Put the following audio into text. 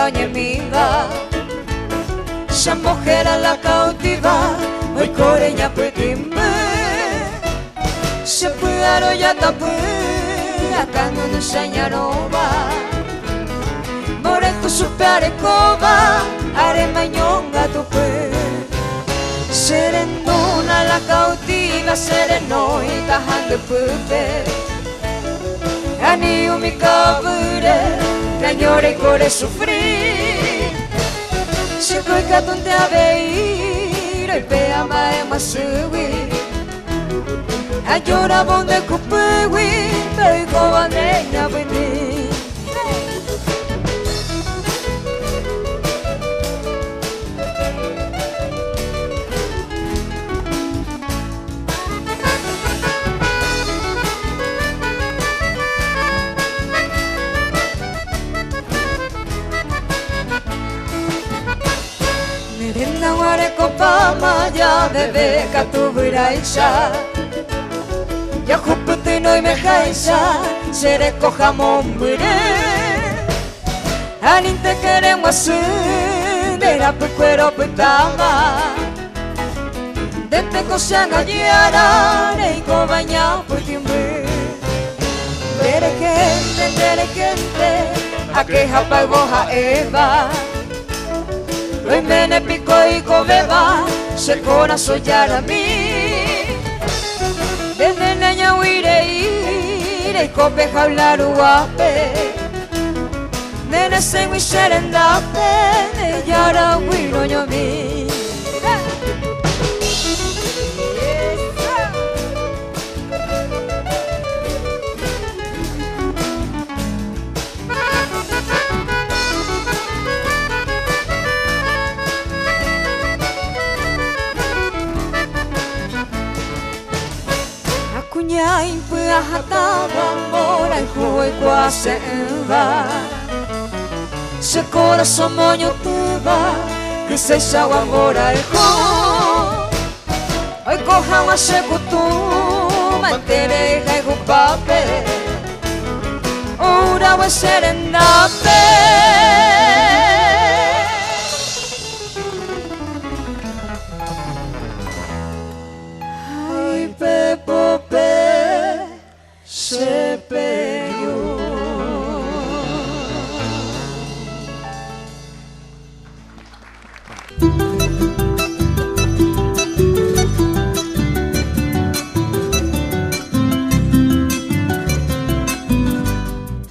doña amiga. Esa mujer a la cautiva, hoy coreña puetimbe. Se pudaron ya tapé, acá no nos enseñaron va. Moreto supere cova, aremañonga tope. Serendona la cautiva, sereno y tajando pupe. Anio mi cabure, cañore y core sufrir. Se coi catonte a veir, y pea mae masuwi. A llora bonde cupewi, pei cobaneña vini. Merenda guare copa maya, bebe catubira isha. Ya juputino y me jaisa, sereko jamón mure. Aninte queremos hacer, de la cuero pitama. De tecosa galliara, y cobaña putimbe. Tere gente, a que japa goja eva. Hoy me pico y cobeba, se corazón ya a mí. Desde niña huire, y cope hablar guape. Nene se mi serendape, de yara huiro yo mi. Kunya impua hatawa mora y jugo y cuase va. Se corazón moño te va, que se sawa mora y jugo. Hoy coja wa se kutu, mantere y jaigu pape. Ora wa serendape.